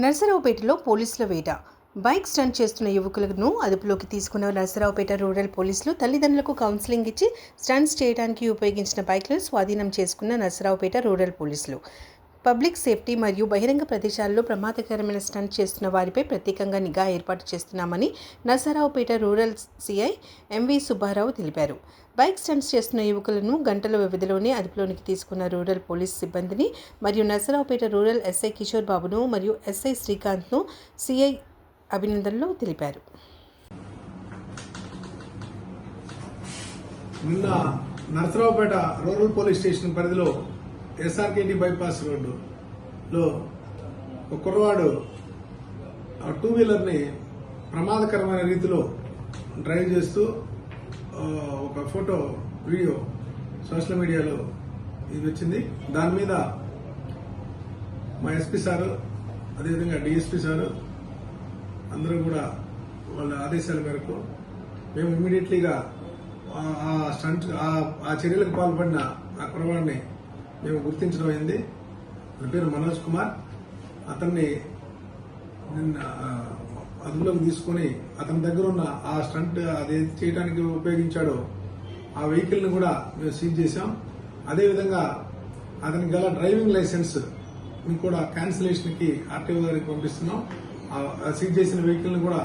నర్సరావుపేటలో పోలీసుల వేట. Bike stunt చేస్తున్న యువకులను అదుపులోకి తీసుకున్న నర్సరావుపేట రూరల్ పోలీసులు తల్లిదండ్రులకు కౌన్సిలింగ్ ఇచ్చి స్టంట్స్ చేయడానికి ఉపయోగించిన బైక్లను స్వాధీనం చేసుకున్న నర్సరావుపేట రూరల్ పోలీసులు. పబ్లిక్ సేఫ్టీ మరియు బహిరంగ ప్రదేశాల్లో ప్రమాదకరమైన స్టంట్ చేస్తున్న వారిపై ప్రత్యేకంగా నిఘా ఏర్పాటు చేస్తున్నామని Narasaraopet rural CI MV Subbarao తెలిపారు. బైక్ స్టంట్స్ చేస్తున్న యువకులను గంటల వ్యవధిలోనే అదుపులోనికి తీసుకున్న రూరల్ పోలీస్ సిబ్బందిని మరియు నర్సరావుపేట రూరల్ ఎస్ఐ కిషోర్ బాబును మరియు ఎస్ఐ శ్రీకాంత్ను సిఐ అభినందనలు తెలిపారు. నిన్న నర్సరావుపేట రూరల్ పోలీస్ స్టేషన్ పరిధిలో ఎస్ఆర్కేటీ బైపాస్ రోడ్డులో ఒక కుర్రవాడు టూ వీలర్ని ప్రమాదకరమైన రీతిలో డ్రైవ్ చేస్తూ ఒక ఫోటో వీడియో సోషల్ మీడియాలో ఇది వచ్చింది. దాని మీద మా ఎస్పీ సారు అదేవిధంగా డిఎస్పీ సారు అందరూ కూడా వాళ్ళ ఆదేశాల మేరకు మేము ఇమ్మీడియట్లీగా ఆ స్టంట్ ఆ చర్యలకు పాల్పడిన ఆ కుర్రవాడిని మేము గుర్తించడం అయింది. అతని పేరు మనోజ్ కుమార్. అతన్ని నిన్న అదుపులోకి తీసుకుని అతని దగ్గర ఉన్న ఆ స్టంట్ అది చేయడానికి ఉపయోగించాడో ఆ వెహికల్ని కూడా మేము సీజ్ చేశాం. అదేవిధంగా అతనికి గల డ్రైవింగ్ లైసెన్స్ కూడా క్యాన్సిలేషన్కి ఆర్టీఓ గారికి పంపిస్తున్నాం. సీజ్ చేసిన వెహికల్ని కూడా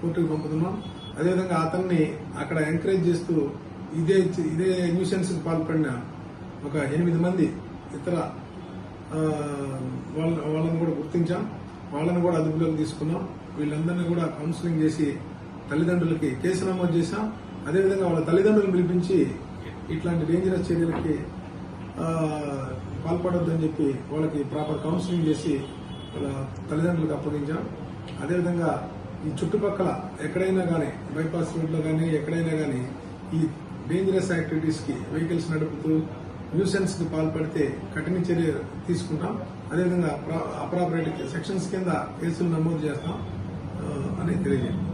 కోర్టుకు పంపుతున్నాం. అదేవిధంగా అతన్ని అక్కడ ఎంకరేజ్ చేస్తూ ఇదే న్యూసెన్స్కి పాల్పడిన ఒక 8 మంది ఇతర వాళ్ళని కూడా గుర్తించాం. వాళ్ళని కూడా అదుపులోకి తీసుకున్నాం. వీళ్ళందరినీ కూడా కౌన్సిలింగ్ చేసి తల్లిదండ్రులకి కేసు నమోదు చేశాం. అదేవిధంగా వాళ్ళ తల్లిదండ్రులు పిలిపించి ఇట్లాంటి డేంజరస్ చర్యలకి పాల్పడొద్దని చెప్పి వాళ్ళకి ప్రాపర్ కౌన్సిలింగ్ చేసి వాళ్ళ తల్లిదండ్రులకు అప్పగించాం. అదేవిధంగా ఈ చుట్టుపక్కల ఎక్కడైనా కానీ బైపాస్ రోడ్లో కానీ ఎక్కడైనా కానీ ఈ డేంజరస్ యాక్టివిటీస్కి వెహికల్స్ నడుపుతూ న్యూసెన్స్ కి పాల్పడితే కఠిన చర్య తీసుకుంటాం. అదేవిధంగా అప్రాపరేట్ సెక్షన్స్ కింద కేసులు నమోదు చేస్తాం అని తెలియజేయండి.